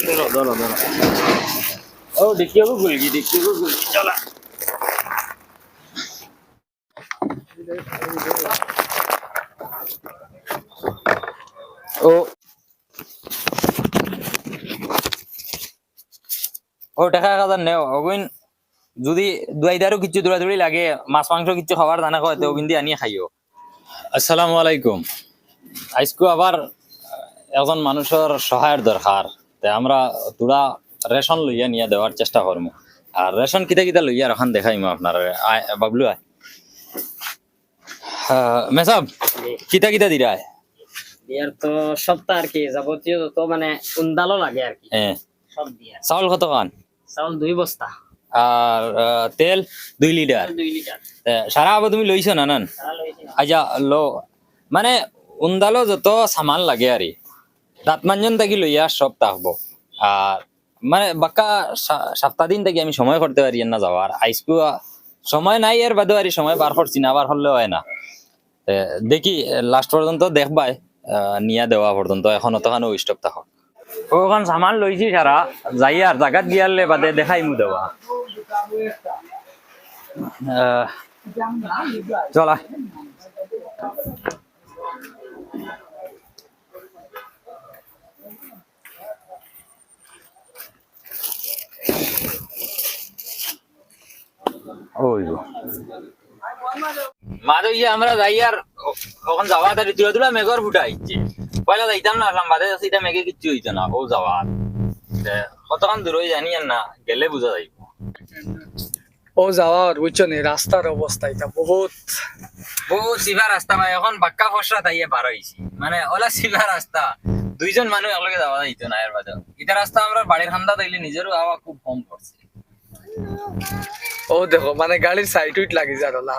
ধরো ধরো ধরো ও ডিক্কিও গুলগি চলা ও ও টাকা কাজার নেও ওগুন যদি দুয়াইদারও কিছু দৌড়াদৌড়ি লাগে মাছ মাংস কিছু খাবার জানা খাওয়া তো ওগুন দিয়ে আনিয়ে খাইও। আসসালামু আলাইকুম। আজকে আবার একজন মানুষের সহায়ের দরকার, তাই আমরা তোরা রেশন লইয়া নিয়ে দেওয়ার চেষ্টা করবো। আর রেশন কিতা কিতা লইয়া এখন দেখাইমু আপনার বাবলু আয় মেসাব কিতা কিতা দিরা ইয়ার তো সপ্তাহ আর কি যাবতীয় তো মানে উন্দালো লাগে আর কি হ্যাঁ সব দিয়া। চাউল কত খান? চাউল 2 বস্তা আর তেল 2 লিটার। 2 লিটার সারা আবার তুমি লইছো না নান? সারা লইছি না। আচ্ছা লো মানে উন্দালো যত সামান লাগে আর দাঁত মানজন থাকি লইয়া সব থাকবো। আর মানে বাক্কা 7 দিন থেকে আমি সময় করতে পারি না যাওয়ার। আইসকু সময় নাই এর বাদে আর সময় বার করছি না, আবার হলে হয় না। দেখি লাস্ট পর্যন্ত দেখবাই নিয়া দেওয়া পর্যন্ত এখন অতখানো স্টক থাকো। ওখান সামান লইছি সারা যাই আর জায়গাত গিয়ালে বাদে দেখাই মু দেওয়া। চলা ওই মাঝে ইয়ে আমরা যাই আর ওখান যাওয়া তারি তুলা তুলা মেঘর ফুটা আইছে। পয়লা যাইতাম না আসলাম বাদে এটা মেঘে কিচ্ছু হইতো না ও যাওয়া কতক্ষণ দূর হয়ে জানি আর না গেলে বুঝা যাইব। ও যাওয়ার বুঝছো নি রাস্তার অবস্থা এটা বহুত বহুত সিভা রাস্তা ভাই, এখন বাক্কা ফসরা তাইয়ে পার হইছি। মানে ওলা সিভা রাস্তা 2 জন মানুষ একলগে যাওয়া যাইতো না এর বাদে। এটা রাস্তা আমরা বাড়ির খান্দা তাইলে নিজেরও আওয়া খুব কম পড়ছে। ও দেখো মানে গাড়ির সাইড উইট লাগি যার না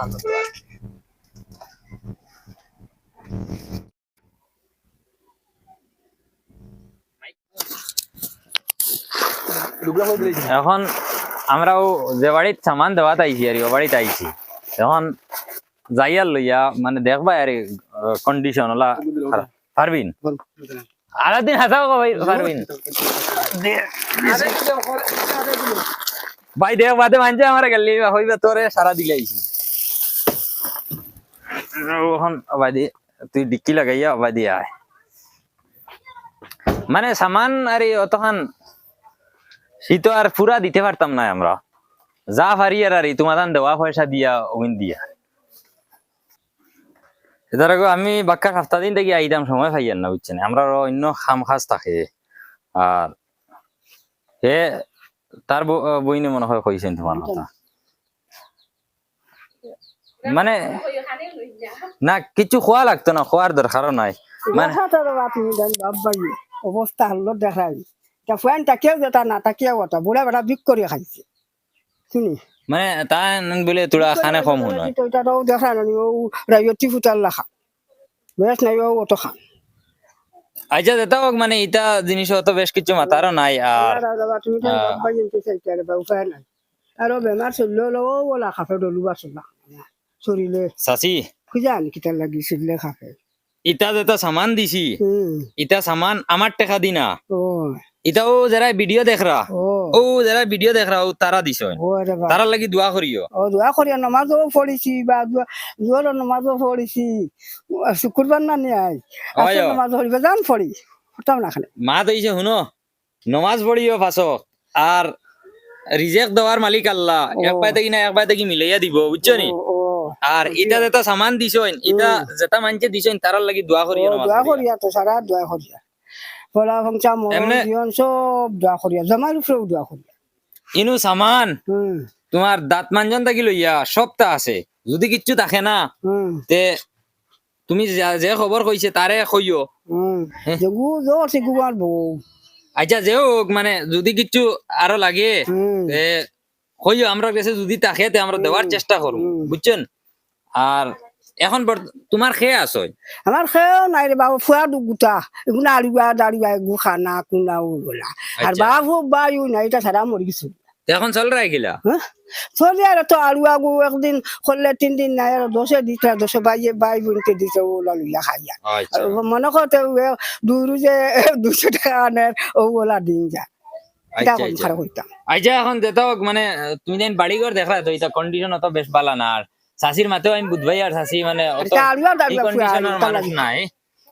এখন আমরাও যে বাড়ির সামান দেওয়া তাইছি আর ও বাড়িতে আইছি, এখন যাইয়ার লইয়া মানে দেখবা আর কন্ডিশন ওলা পারবিন আলাদিন হাসাও ভাই পারবিন ভাই দেখ বাদে মানছে আমার গেলি হইবে তোরে সারা দিলে আইছি। এখন বাদি তুই ডিক্কি লাগাইয়া বাদি আয় মানে সামান আর অতখান শীত আর পুরা দিতে পারতাম না আমরা, যা পারি আর তোমাদের দেওয়া পয়সা দিয়া ওইন দিয়া। এটার আগে আমি বাক্কা 7 দিন থেকে আইতাম সময় পাইয়ার না বুঝছেন, আমরা অন্য খাম খাজ থাকে। আর হে তার বইনে মনে হয় কইছেন তোমার কথা মানে না কিছু খোয়া লাগতো না, খোয়ার দরকারও নাই মানে অবস্থা হলো দেখাই ফ্যান তাকিয়েও যেটা না তাকিয়েও ওটা বুড়া বেটা বিক করে খাইছে শুনি মানে তা বলে তোরা খানে কম হয় ওটাও দেখা নানি ও রাইয়তি ফুটার লাখা বেশ নাই ও অত খান। আচ্ছা যেটা হোক মানে এটা জিনিস অত বেশ কিছু মাতারও নাই। আর তুমি উপায় নাই আরো বেমার চললে ওলা খাফে ডলুবা চলা শরীরে চাচি খুঁজান কিতা লাগি চললে খাফে ইটা যেটা সামান দিছি ইটা সামান আমার টাকা দিনা ও এটা ও যারা ভিডিও দেখরা ও যারা ভিডিও দেখরা ও তারা দিছ তারা লাগি দোয়া করিও। ও দোয়া করিয়া নমাজও পড়িছি বা জোর নমাজও পড়িছি শুক্রবার না নিয়াই নমাজ পড়িবে যান পড়ি হতাম না খানে মা তৈছে শুনো নমাজ পড়িও ফাঁসক আর রিজেক্ট দেওয়ার মালিক আল্লাহ এক পাই থাকি না এক পাই থাকি মিলাইয়া দিব বুঝছো নি। আর এটা যেটা সামান দিছইন এটা যেটা মানছে দিছইন তারার লাগি দোয়া করিয়া দোয়া করিয়া তো সারা দোয়া করিয়া বলা ভংচা মন সব দোয়া করিয়া জমার উপরেও দোয়া করিয়া ইনু সামান তোমার দাঁত মানজন থাকি লইয়া সবটা আছে, যদি কিচ্ছু থাকে না তে তুমি যে খবর কইছে তারে কইও। আচ্ছা যে হোক মানে যদি কিচ্ছু আরো লাগে কইও আমরা কাছে, যদি থাকে তে আমরা দেওয়ার চেষ্টা করবো বুঝছেন। আর এখন তোমার খেয়ে আসো? আমার খেয়েও নাই রে বাবু ফুয়া দুগুটা এগুলো আড়িবা দাড়িবা এগু খানা কুনা ওগুলা আর বাবু বায়ু নাই এটা সারা মরি গেছে তো এখন চল রাই গিলা হ্যাঁ চলি আর তো আলু আগু একদিন করলে 3 দিন নাই আর 10 দিতে 10 বাইয়ে বাই বুনতে দিতে ওলা লইয়া খাইয়া আচ্ছা আর মনে করতে দূরু যে 200 টাকা আনের ওগুলা দিন যা এটা আচ্ছা কোন আচ্ছা খারাপ হইতাম আচ্ছা এখন দেতো মানে তুমি যেন বাড়ি ঘর দেখলা তো এটা কন্ডিশন অত বেশ ভালো না আর শাশির মাতেও আমি বুধবাই আর শাশি মানে অত এটা আলু আর এই দাঁড়িয়ে কন্ডিশনের মানুষ নাই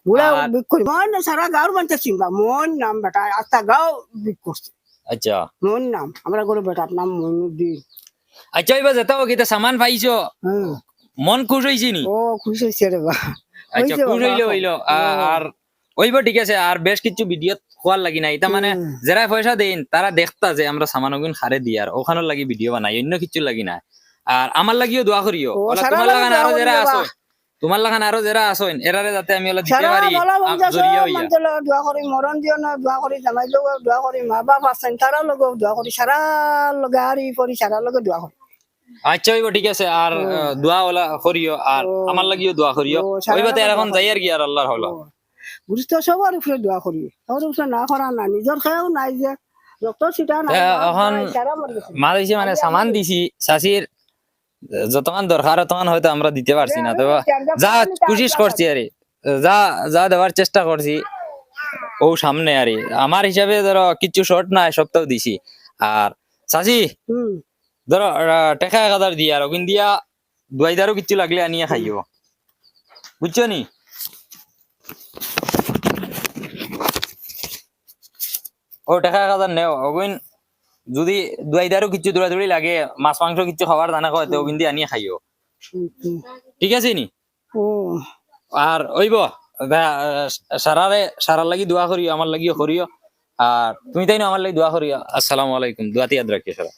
বুড়া আর- বিক্রি মন সারা গাঁর বানতে চিনবা মন নাম বেটা আস্তা গাঁও বিক করছে আচ্ছা মন নাম আমরা করে বেটার নাম মইনুদ্দিন আচ্ছা এবার যেতে কিতা সামান পাইছো হ্যাঁ মন খুশ হয়েছি নি ও খুশি হয়েছে রে বা আচ্ছা হইছে খুশ বাবা, হইলো হইলো আর ওইব ঠিক আছে আর বেশ কিছু ভিডিও খোয়ার লাগি নাই এটা মানে হুম। যারা পয়সা দেন তারা দেখতা যে আমরা সামান ওগুন খারে দিই আর ওখানোর লাগি ভিডিও বানাই অন্য কিছু লাগি না আর আমার লাগিও দোয়া করিও ও, ওলা সারা তোমার লাগান লাগি আরো দোয়া যারা করিও আসো বা। তোমার লাগান আরো যারা আসোন এরারে যাতে আমি ওলা দিতে সারা পারি বলা বলতে জড়িয়ে হইয়া মানতে দোয়া করি মরণ দিও না দোয়া করি জামাই লোক দোয়া করি মা বাপ আছেন তারা লোক দোয়া করি সারা লগে আরি পরি সারা লগে দোয়া করি আচ্ছা হইব ঠিক আছে আর দোয়া ওলা করিও আর ও। আমার লাগিও দোয়া করিও ও, সারা ওইবাতে লাগি এখন দোয়া যাই আর কি আর আল্লাহর হলো বুঝতে সবার উপরে দোয়া করি সবার উপরে না করা না নিজের খেয়েও নাই যে যত সিটা নাই এখন সারা মরে গেছে। মা দিছি মানে সামান দিছি শাশির যতক্ষণ দরকার তখন হয়তো আমরা দিতে পারছি না তো যা কোশিশ করছি আরে যা যা দেওয়ার চেষ্টা করছি ও সামনে আরে আমার হিসাবে ধরো কিছু শর্ট না সপ্তাহ দিছি আর চাচি হুম ধরো টেকা 1000 দিয়া আর ওখান দিয়া দুয়াইদারও কিছু লাগলে আনিয়ে খাইও বুঝছো নি ও টাকা 1000 নেও ওগুন যদি দুয়াইদারও কিছু দৌড়াদৌড়ি লাগে মাছ মাংস কিছু খাবার দানা খাওয়াতে তো ওখান দিয়ে আনিয়ে খাইও হুম। ঠিক আছে নি ও আর ওইব সারার লাগি দোয়া করিও আমার লাগিও করিও আর তুমি তাই না আমার লাগি দোয়া করিও আসসালামু আলাইকুম দোয়াতে ইয়াদ রাখিও সারা